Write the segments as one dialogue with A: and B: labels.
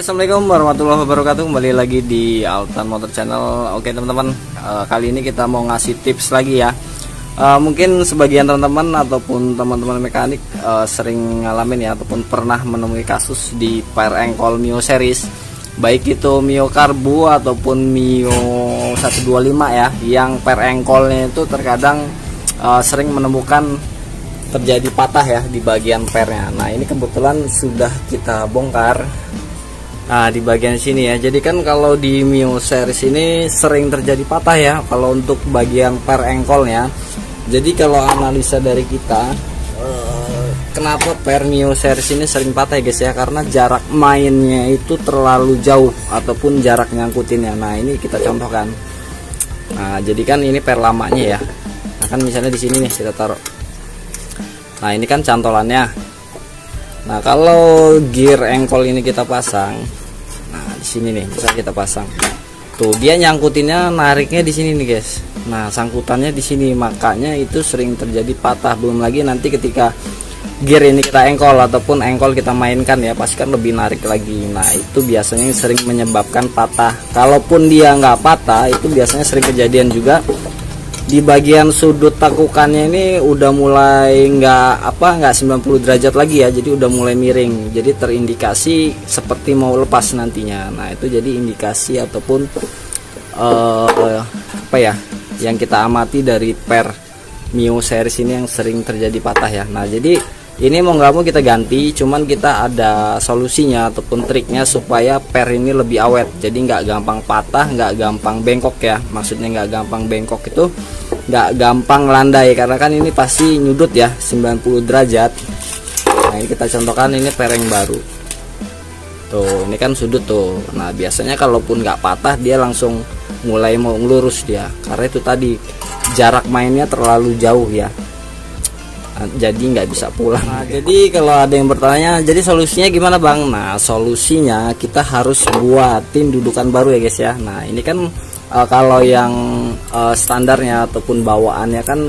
A: Assalamualaikum warahmatullahi wabarakatuh. Kembali lagi di Altan Motor Channel. Oke teman-teman, kali ini kita mau ngasih tips lagi ya. Mungkin sebagian teman-teman ataupun teman-teman mekanik sering ngalamin ya, ataupun pernah menemui kasus di per engkol Mio series, baik itu Mio Karbu ataupun Mio 125 ya, yang per engkolnya itu terkadang sering menemukan terjadi patah ya di bagian pernya. Nah ini kebetulan sudah kita bongkar. Nah di bagian sini ya, jadi kan kalau di Mio series ini sering terjadi patah ya kalau untuk bagian per engkolnya. Jadi kalau analisa dari kita, kenapa per Mio series ini sering patah ya guys ya, karena jarak mainnya itu terlalu jauh ataupun jarak nyangkutinnya. Nah ini kita contohkan. Nah jadi kan ini per lamanya ya. Nah kan misalnya di sini nih kita taruh. Nah ini kan cantolannya. Nah kalau gear engkol ini kita pasang, nah di sini nih bisa kita pasang. Tuh dia nyangkutinnya, nariknya di sini nih guys. Nah sangkutannya di sini, makanya itu sering terjadi patah. Belum lagi nanti ketika gear ini kita engkol ataupun engkol kita mainkan ya, pasti kan lebih narik lagi. Nah itu biasanya sering menyebabkan patah. Kalaupun dia nggak patah, itu biasanya sering kejadian juga di bagian sudut tekukannya ini udah mulai nggak 90 derajat lagi ya, jadi udah mulai miring, jadi terindikasi seperti mau lepas nantinya. Nah itu jadi indikasi ataupun yang kita amati dari per Mio series ini yang sering terjadi patah ya. Nah jadi ini mau nggak mau kita ganti, cuman kita ada solusinya ataupun triknya supaya per ini lebih awet, jadi nggak gampang patah, nggak gampang bengkok ya. Maksudnya nggak gampang bengkok itu nggak gampang landai, karena kan ini pasti nyudut ya 90 derajat. Nah ini kita contohkan, ini per yang baru tuh, ini kan sudut tuh. Nah biasanya kalaupun nggak patah dia langsung mulai mau ngelurus dia, karena itu tadi jarak mainnya terlalu jauh ya, jadi nggak bisa pulang. Nah, jadi kalau ada yang bertanya, jadi solusinya gimana bang? Nah solusinya kita harus buatin dudukan baru ya guys ya. Nah ini kan kalau yang standarnya ataupun bawaannya kan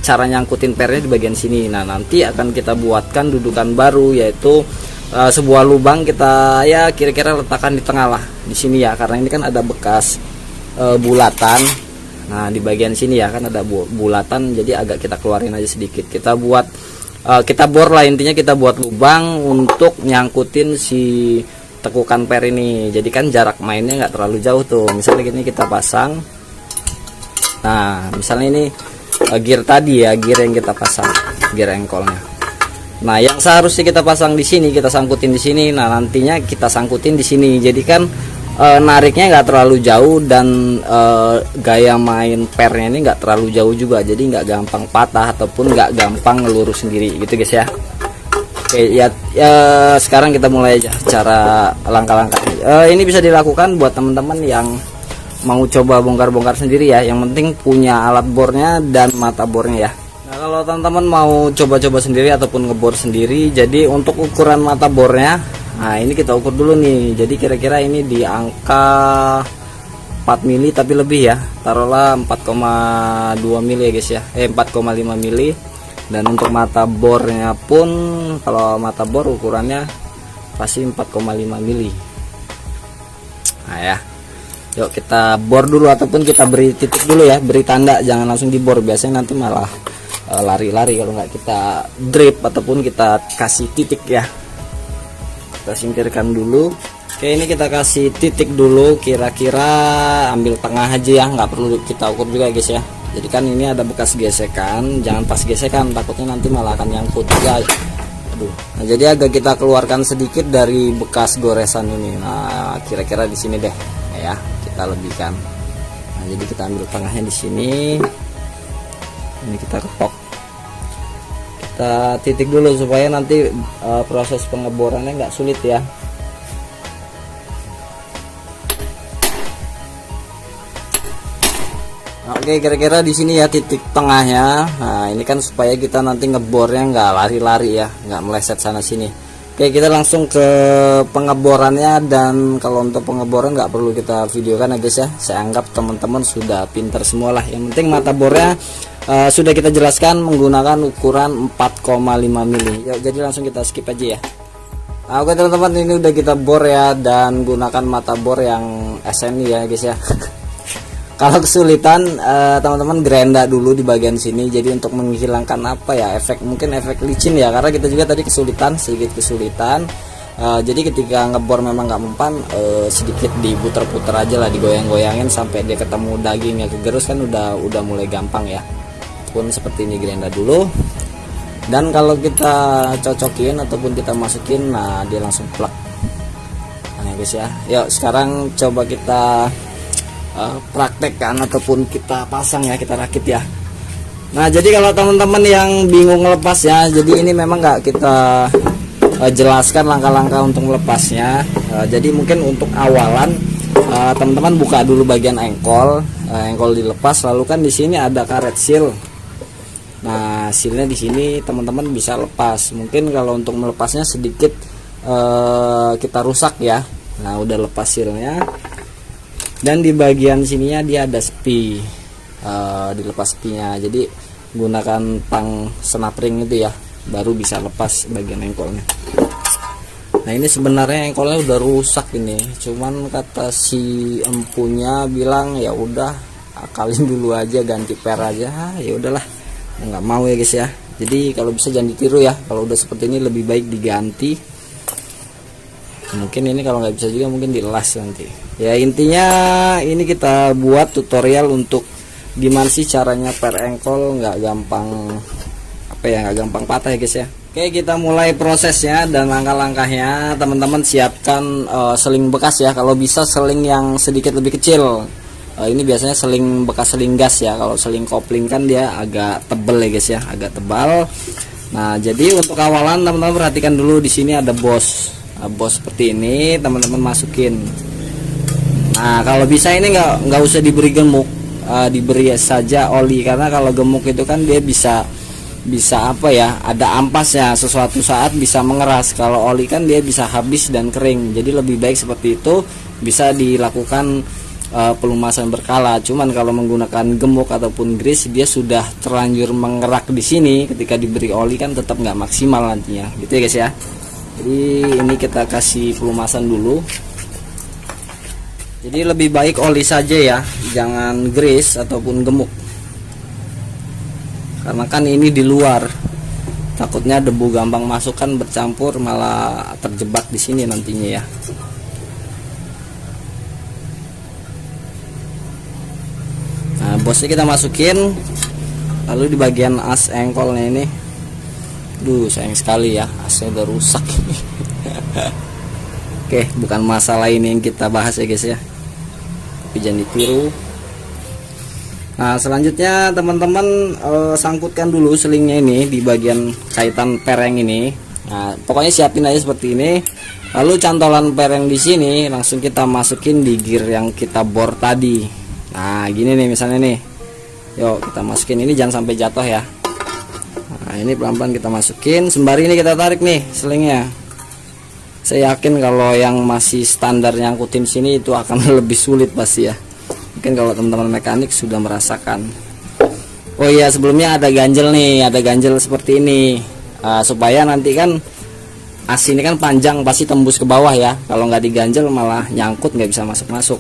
A: cara nyangkutin pernya di bagian sini. Nah nanti akan kita buatkan dudukan baru, yaitu sebuah lubang kita ya kira-kira letakkan di tengah lah di sini ya, karena ini kan ada bekas bulatan. Nah di bagian sini ya kan ada bulatan, jadi agak kita keluarin aja sedikit. Kita buat kita bor lah, intinya kita buat lubang untuk nyangkutin si tekukan per ini. Jadi kan jarak mainnya nggak terlalu jauh tuh. Misalnya gini kita pasang. Nah misalnya ini gear tadi ya, gear yang kita pasang, gear engkolnya. Nah yang seharusnya kita pasang di sini kita sangkutin di sini. Nah nantinya kita sangkutin di sini. Jadi kan nariknya nggak terlalu jauh dan gaya main pernya ini nggak terlalu jauh juga, jadi nggak gampang patah ataupun nggak gampang ngelurus sendiri gitu guys ya. Oke ya, sekarang kita mulai aja cara langkah-langkah. Ini bisa dilakukan buat teman-teman yang mau coba bongkar-bongkar sendiri ya, yang penting punya alat bornya dan mata bornya ya. Nah kalau teman-teman mau coba-coba sendiri ataupun ngebor sendiri, jadi untuk ukuran mata bornya, nah ini kita ukur dulu nih. Jadi kira-kira ini di angka 4 mili tapi lebih ya, taruhlah 4,2 mili ya guys ya, 4,5 mili. Dan untuk mata bornya pun, kalau mata bor ukurannya pasti 4,5 mili. Nah ya, yuk kita bor dulu ataupun kita beri titik dulu ya, beri tanda, jangan langsung dibor, biasanya nanti malah lari-lari kalau nggak kita drip ataupun kita kasih titik ya. Kita singkirkan dulu. Oke ini kita kasih titik dulu, kira-kira ambil tengah aja ya, nggak perlu kita ukur juga guys ya. Jadi kan ini ada bekas gesekan, jangan pas gesekan, takutnya nanti malah akan nyangkut ya. Aduh. Nah jadi agak kita keluarkan sedikit dari bekas goresan ini. Nah kira-kira di sini deh ya, kita lebihkan. Nah jadi kita ambil tengahnya di sini, ini kita kepok, kita titik dulu supaya nanti proses pengeborannya nggak sulit ya. Oke kira-kira di sini ya titik tengahnya. Nah ini kan supaya kita nanti ngebornya nggak lari-lari ya, nggak meleset sana sini. Oke kita langsung ke pengeborannya, dan kalau untuk pengeboran nggak perlu kita videokan ya guys ya. Saya anggap teman-teman sudah pintar semua lah. Yang penting mata bornya sudah kita jelaskan menggunakan ukuran 4,5 mili. Ya, jadi langsung kita skip aja ya. Oke teman-teman, ini udah kita bor ya, dan gunakan mata bor yang SNI ya guys ya. Kalau kesulitan teman-teman gerenda dulu di bagian sini, jadi untuk menghilangkan apa ya, mungkin efek licin ya, karena kita juga tadi sedikit kesulitan. Jadi ketika ngebor memang nggak mempan, sedikit diputer-puter aja lah, digoyang-goyangin sampai dia ketemu dagingnya kegerus, kan udah mulai gampang ya. Pun seperti ini gerenda dulu, dan kalau kita cocokin ataupun kita masukin, nah dia langsung plak. Nah guys ya, yuk sekarang coba kita praktekkan ataupun kita pasang ya, kita rakit ya. Nah jadi kalau teman-teman yang bingung ngelepas ya, jadi ini memang nggak kita jelaskan langkah-langkah untuk melepasnya. Jadi mungkin untuk awalan teman-teman buka dulu bagian engkol dilepas, lalu kan di sini ada karet seal. Nah sealnya di sini teman-teman bisa lepas. Mungkin kalau untuk melepasnya sedikit kita rusak ya. Nah udah lepas sealnya, dan di bagian sininya dia ada spi, dilepas spinya. Jadi gunakan tang snap-ring itu ya, baru bisa lepas bagian engkolnya. Nah ini sebenarnya engkolnya udah rusak ini, cuman kata si empunya bilang ya udah akalin dulu aja, ganti per aja. Ya udahlah, nggak mau ya guys ya. Jadi kalau bisa jangan ditiru ya, kalau udah seperti ini lebih baik diganti. Mungkin ini kalau nggak bisa juga mungkin dilas nanti ya. Intinya ini kita buat tutorial untuk gimana sih caranya per engkol nggak gampang nggak gampang patah ya guys ya. Oke, kita mulai prosesnya dan langkah-langkahnya. Teman-teman siapkan seling bekas ya, kalau bisa seling yang sedikit lebih kecil. Ini biasanya seling bekas seling gas ya, kalau seling kopling kan dia agak tebel ya guys ya, agak tebal. Nah jadi untuk awalan teman-teman perhatikan dulu, di sini ada bos seperti ini, teman-teman masukin. Nah kalau bisa ini nggak usah diberi gemuk, diberi saja oli, karena kalau gemuk itu kan dia bisa apa ya, ada ampasnya, sesuatu saat bisa mengeras. Kalau oli kan dia bisa habis dan kering, jadi lebih baik seperti itu, bisa dilakukan pelumasan berkala. Cuman kalau menggunakan gemuk ataupun grease, dia sudah terlanjur mengerak di sini, ketika diberi oli kan tetap nggak maksimal nantinya gitu ya guys ya. Jadi ini kita kasih pelumasan dulu. Jadi lebih baik oli saja ya, jangan grease ataupun gemuk, karena kan ini di luar, takutnya debu gampang masuk kan, bercampur malah terjebak di sini nantinya ya. Nah bosnya kita masukin, lalu di bagian as engkolnya ini, sayang sekali ya, asnya udah rusak. Oke, bukan masalah ini yang kita bahas ya guys ya, tapi jangan ditiru. Nah selanjutnya teman-teman sangkutkan dulu selingnya ini di bagian kaitan pereng ini. Nah pokoknya siapin aja seperti ini, lalu cantolan pereng di sini langsung kita masukin di gear yang kita bor tadi. Nah gini nih misalnya nih, yuk kita masukin ini, jangan sampai jatuh ya. Nah ini pelan-pelan kita masukin, sembari ini kita tarik nih selingnya. Saya yakin kalau yang masih standar nyangkutin sini itu akan lebih sulit pasti ya. Mungkin kalau teman-teman mekanik sudah merasakan. Oh iya, sebelumnya ada ganjel nih, ada ganjel seperti ini, supaya nanti kan as ini kan panjang, pasti tembus ke bawah ya. Kalau nggak diganjel malah nyangkut, nggak bisa masuk-masuk.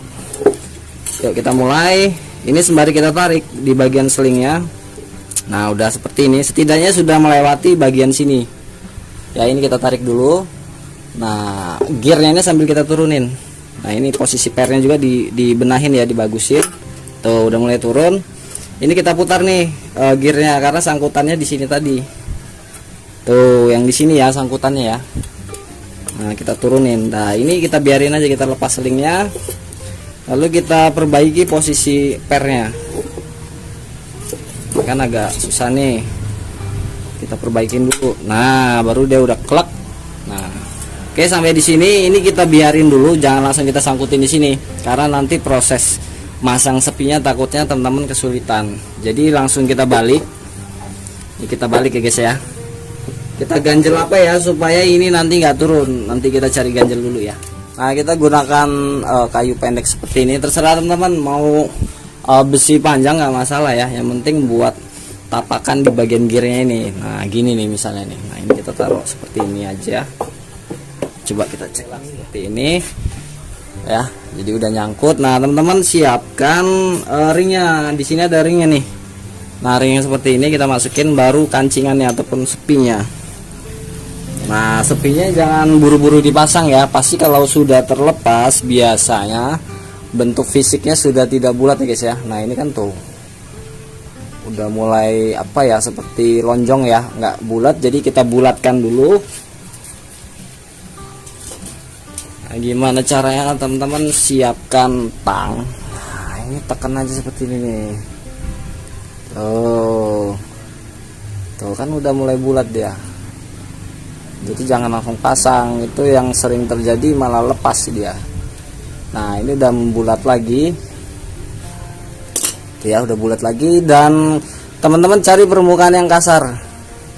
A: Yuk kita mulai. Ini sembari kita tarik di bagian selingnya. Nah udah seperti ini, setidaknya sudah melewati bagian sini ya. Ini kita tarik dulu. Nah gearnya ini sambil kita turunin. Nah ini posisi pernya juga dibenahin ya, dibagusin. Tuh udah mulai turun. Ini kita putar nih gearnya, karena sangkutannya di sini tadi. Tuh yang di sini ya sangkutannya ya. Nah kita turunin. Nah ini kita biarin aja, kita lepas selingnya, lalu kita perbaiki posisi pernya. Kan agak susah nih, kita perbaikin dulu. Nah baru dia udah klek. Nah oke, sampai di sini ini kita biarin dulu, jangan langsung kita sangkutin di sini, karena nanti proses masang sepinya takutnya teman-teman kesulitan. Jadi langsung kita balik. Ini kita balik ya guys ya. Kita ganjel apa ya supaya ini nanti nggak turun. Nanti kita cari ganjel dulu ya. Nah kita gunakan kayu pendek seperti ini, terserah teman-teman mau besi panjang nggak masalah ya, yang penting buat tapakan di bagian gearnya ini. Nah gini nih misalnya nih, nah ini kita taruh seperti ini aja. coba kita cek seperti ini ya. Jadi udah nyangkut. Nah teman-teman, siapkan ringnya. Di sini ada ringnya nih. Nah ring yang seperti ini kita masukin, baru kancingannya ataupun sepinya. Nah sepinya jangan buru-buru dipasang ya, pasti kalau sudah terlepas biasanya bentuk fisiknya sudah tidak bulat ya guys ya. Nah ini kan tuh udah mulai apa ya, seperti lonjong ya, nggak bulat, jadi kita bulatkan dulu. Nah, gimana caranya teman-teman? Siapkan tang. Nah ini tekan aja seperti ini nih. Tuh kan udah mulai bulat dia. Jadi jangan langsung pasang, itu yang sering terjadi malah lepas dia. Nah ini udah membulat lagi ya, udah bulat lagi. Dan teman-teman cari permukaan yang kasar.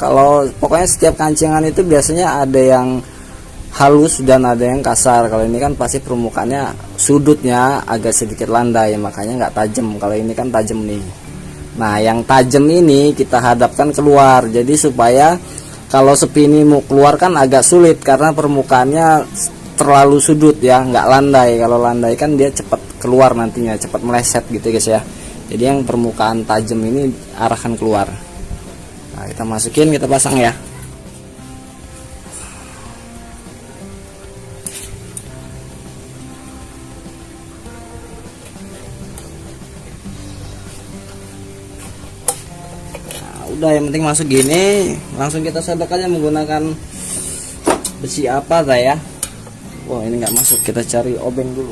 A: Kalau pokoknya setiap kancingan itu biasanya ada yang halus dan ada yang kasar. Kalau ini kan pasti permukaannya sudutnya agak sedikit landai, makanya nggak tajam. Kalau ini kan tajam nih. Nah yang tajam ini kita hadapkan keluar, jadi supaya kalau sepi ini mau keluar kan agak sulit karena permukaannya terlalu sudut ya, nggak landai. Kalau landai kan dia cepat keluar nantinya, cepat meleset gitu guys ya. Jadi yang permukaan tajam ini arahkan keluar. Nah kita masukin, kita pasang ya. Udah, yang penting masuk gini, langsung kita sodok aja menggunakan besi apa ya. Wah ini nggak masuk, kita cari obeng dulu.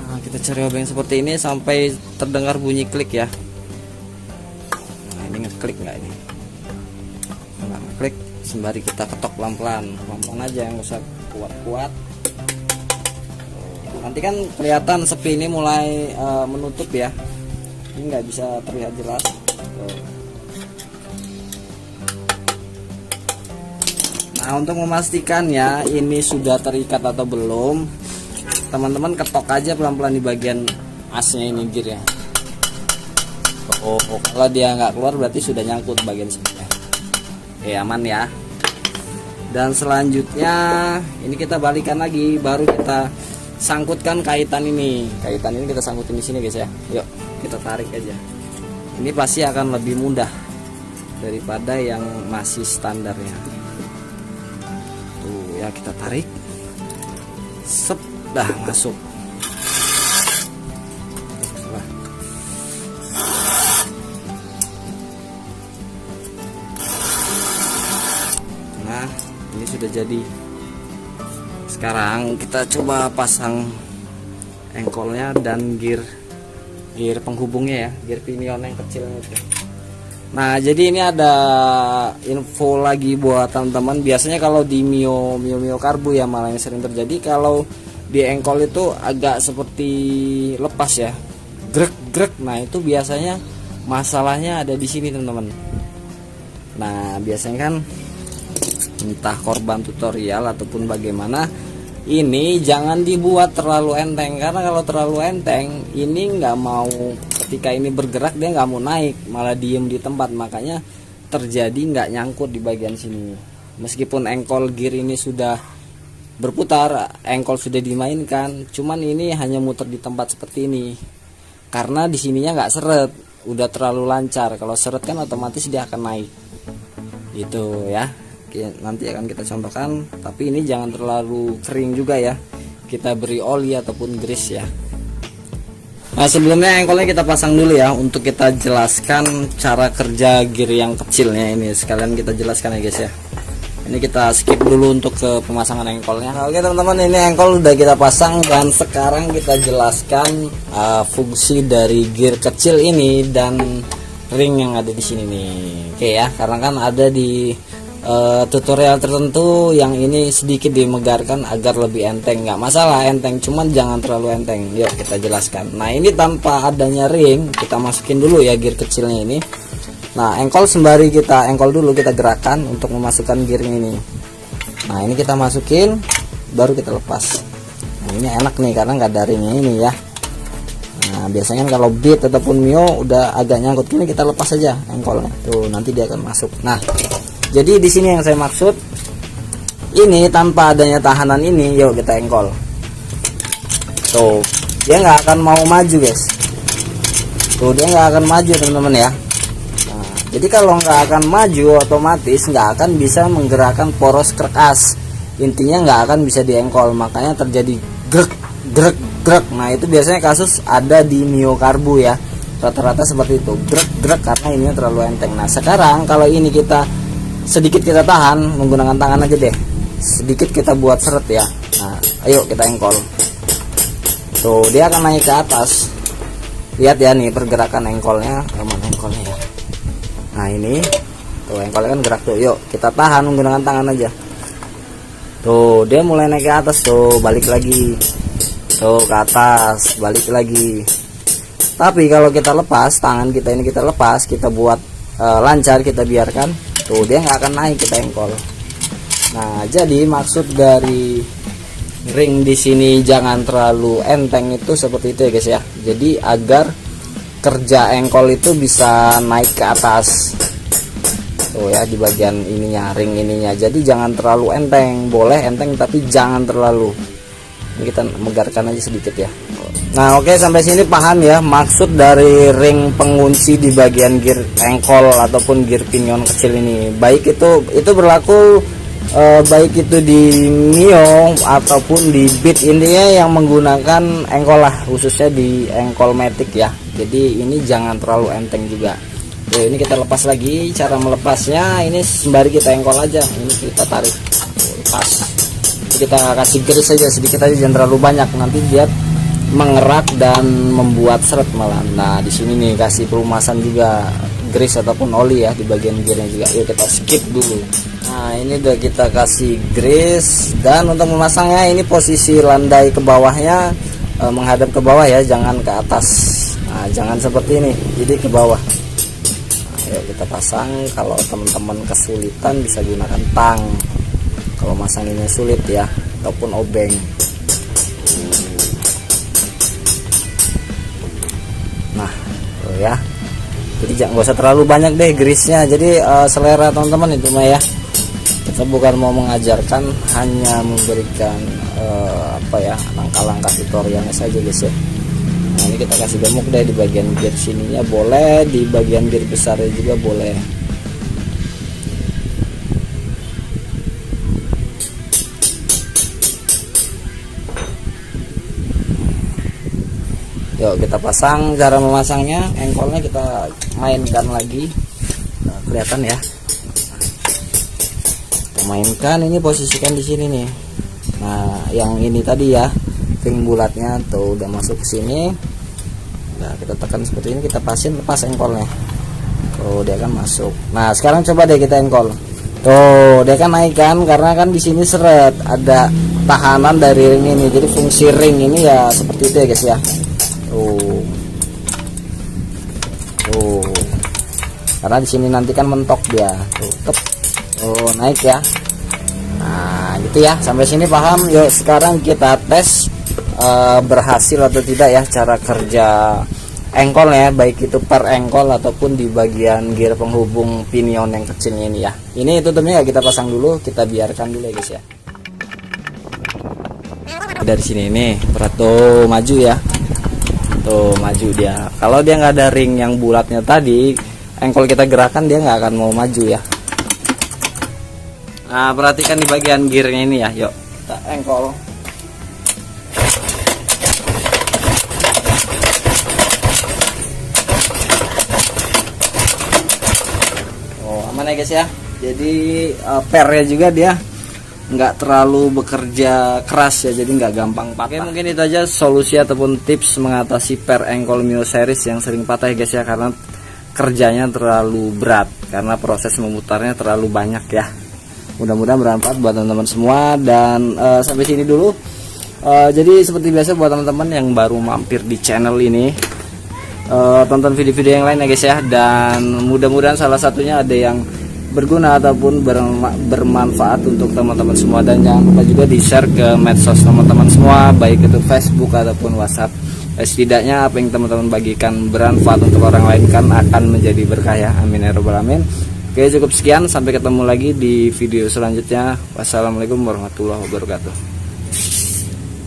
A: Nah, kita cari obeng seperti ini sampai terdengar bunyi klik ya. Nah ini ngeklik nggak ini? Nggak ngeklik, sembari kita ketok pelan-pelan aja, nggak usah kuat-kuat. Nanti kan kelihatan sepi ini mulai menutup ya. Ini nggak bisa terlihat jelas. Nah untuk memastikan ya ini sudah terikat atau belum, teman-teman ketok aja pelan-pelan di bagian asnya ini, gear ya. Kalau dia nggak keluar berarti sudah nyangkut bagian sininya. Oke aman ya. Dan selanjutnya ini kita balikan lagi, baru kita sangkutkan kaitan ini. Kaitan ini kita sangkutin di sini guys ya. Yuk kita tarik aja. Ini pasti akan lebih mudah daripada yang masih standar ya. Ya kita tarik, sep, dah masuk. Nah ini sudah jadi. Sekarang kita coba pasang engkolnya dan gear penghubungnya ya, gear pinion yang kecil itu. Nah jadi ini ada info lagi buat teman-teman. Biasanya kalau di Mio karbu ya, malah yang sering terjadi kalau di engkol itu agak seperti lepas ya, grek. Nah itu biasanya masalahnya ada di sini teman-teman. Nah biasanya kan entah korban tutorial ataupun bagaimana, ini jangan dibuat terlalu enteng, karena kalau terlalu enteng ini nggak mau, ketika ini bergerak dia nggak mau naik, malah diem di tempat, makanya terjadi nggak nyangkut di bagian sini. Meskipun engkol gear ini sudah berputar, engkol sudah dimainkan, cuman ini hanya muter di tempat seperti ini karena di sininya nggak seret, udah terlalu lancar. Kalau seret kan otomatis dia akan naik gitu ya. Nanti akan kita contohkan, tapi ini jangan terlalu kering juga ya, kita beri oli ataupun grease ya. Nah sebelumnya engkolnya kita pasang dulu ya, untuk kita jelaskan cara kerja gear yang kecilnya ini, sekalian kita jelaskan ya guys ya. Ini kita skip dulu untuk ke pemasangan engkolnya. Oke teman-teman, ini engkol udah kita pasang dan sekarang kita jelaskan fungsi dari gear kecil ini dan ring yang ada di sini nih. Oke ya, karena kan ada di tutorial tertentu yang ini sedikit dimegarkan agar lebih enteng. Nggak masalah enteng, cuman jangan terlalu enteng. Yuk kita jelaskan. Nah ini tanpa adanya ring, kita masukin dulu ya gear kecilnya ini. Nah engkol sembari kita engkol dulu, kita gerakan untuk memasukkan gear ini. Nah ini kita masukin, baru kita lepas. Nah ini enak nih karena nggak ada ringnya ini ya. Nah biasanya kalau Beat ataupun Mio udah agak nyangkut gini, kita lepas aja engkolnya tuh, nanti dia akan masuk. Nah jadi di sini yang saya maksud, ini tanpa adanya tahanan ini, yuk kita engkol. Tuh, dia nggak akan mau maju guys. Tuh, dia nggak akan maju teman-teman ya. Nah, jadi kalau nggak akan maju, otomatis nggak akan bisa menggerakkan poros krek as. Intinya nggak akan bisa diengkol, makanya terjadi grek grek grek. Nah itu biasanya kasus ada di Mio Karbu ya, rata-rata seperti itu, grek grek karena ini terlalu enteng. Nah sekarang kalau ini kita sedikit kita tahan menggunakan tangan aja deh, sedikit kita buat seret ya. Nah ayo kita engkol. Tuh dia akan naik ke atas, lihat ya nih pergerakan engkolnya. Mana engkolnya ya? Nah ini tuh engkolnya kan gerak tuh. Yuk kita tahan menggunakan tangan aja. Tuh dia mulai naik ke atas, tuh balik lagi, tuh ke atas, balik lagi. Tapi kalau kita lepas tangan kita ini, kita lepas, kita buat lancar, kita biarkan, tuh dia nggak akan naik, kita engkol. Nah jadi maksud dari ring di sini jangan terlalu enteng itu seperti itu ya guys ya. Jadi agar kerja engkol itu bisa naik ke atas. Tuh ya di bagian ininya, ring ininya. Jadi jangan terlalu enteng, boleh enteng tapi jangan terlalu. Ini kita megarkan aja sedikit ya. Nah oke, sampai sini paham ya maksud dari ring pengunci di bagian gear engkol ataupun gear pinion kecil ini. Baik itu berlaku baik itu di Mio ataupun di Beat, intinya yang menggunakan engkol lah, khususnya di engkol matic ya. Jadi ini jangan terlalu enteng juga. Oke, ini kita lepas lagi. Cara melepasnya ini sembari kita engkol aja. Ini kita tarik, lepas. Kita kasih grease saja sedikit aja, jangan terlalu banyak, nanti dia mengerak dan membuat seret malah. Nah di sini nih kasih pelumasan juga grease ataupun oli ya di bagian gearnya juga. Yuk kita skip dulu. Nah ini udah kita kasih grease, dan untuk memasangnya ini posisi landai ke bawahnya menghadap ke bawah ya, jangan ke atas. Nah jangan seperti ini, jadi ke bawah. Nah, yuk kita pasang. Kalau teman-teman kesulitan bisa gunakan tang kalau masanginnya sulit ya, ataupun obeng. Nah ya, jadi jangan, gak usah terlalu banyak deh grease-nya. Jadi selera teman-teman itu mah ya, kita bukan mau mengajarkan, hanya memberikan apa ya, langkah-langkah tutorialnya saja guys ya. Nah ini kita kasih gemuk deh di bagian gear sininya, boleh di bagian gear besarnya juga boleh. Yuk kita pasang. Cara memasangnya, engkolnya kita mainkan lagi. Nah, kelihatan ya, kita mainkan, ini posisikan di sini nih. Nah yang ini tadi ya, ring bulatnya tuh udah masuk ke sini. Nah kita tekan seperti ini, kita pasin, lepas engkolnya, tuh dia akan masuk. Nah sekarang coba deh kita engkol. Tuh dia kan naik kan, karena kan di sini seret, ada tahanan dari ring ini. Jadi fungsi ring ini ya seperti itu ya guys ya. Tuh, karena di sini nanti kan mentok dia. Tuh, naik ya. Nah, gitu ya. Sampai sini paham? Yuk, sekarang kita tes berhasil atau tidak ya cara kerja engkolnya, baik itu per engkol ataupun di bagian gear penghubung pinion yang kecilnya ini ya. Ini tutupnya ya kita pasang dulu, kita biarkan dulu ya guys ya. Dari sini nih, berat tuh maju ya. Tuh maju dia. Kalau dia nggak ada ring yang bulatnya tadi, engkol kita gerakan dia nggak akan mau maju ya. Nah perhatikan di bagian gearnya ini ya. Yuk kita engkol. Oh aman ya guys ya. Jadi pernya juga dia nggak terlalu bekerja keras ya, jadi nggak gampang patah. Oke, mungkin itu aja solusi ataupun tips mengatasi per engkol Mio series yang sering patah ya guys ya, karena kerjanya terlalu berat, karena proses memutarnya terlalu banyak ya. Mudah-mudahan bermanfaat buat teman-teman semua, dan sampai sini dulu. Jadi seperti biasa buat teman-teman yang baru mampir di channel ini, tonton video-video yang lain ya guys ya, dan mudah-mudahan salah satunya ada yang berguna ataupun bermanfaat untuk teman-teman semua. Dan jangan lupa juga di share ke medsos teman-teman semua, baik itu Facebook ataupun WhatsApp. Setidaknya apa yang teman-teman bagikan bermanfaat untuk orang lain kan akan menjadi berkah ya, amin ya robbal alamin. Oke, cukup sekian, sampai ketemu lagi di video selanjutnya. Wassalamualaikum warahmatullahi wabarakatuh.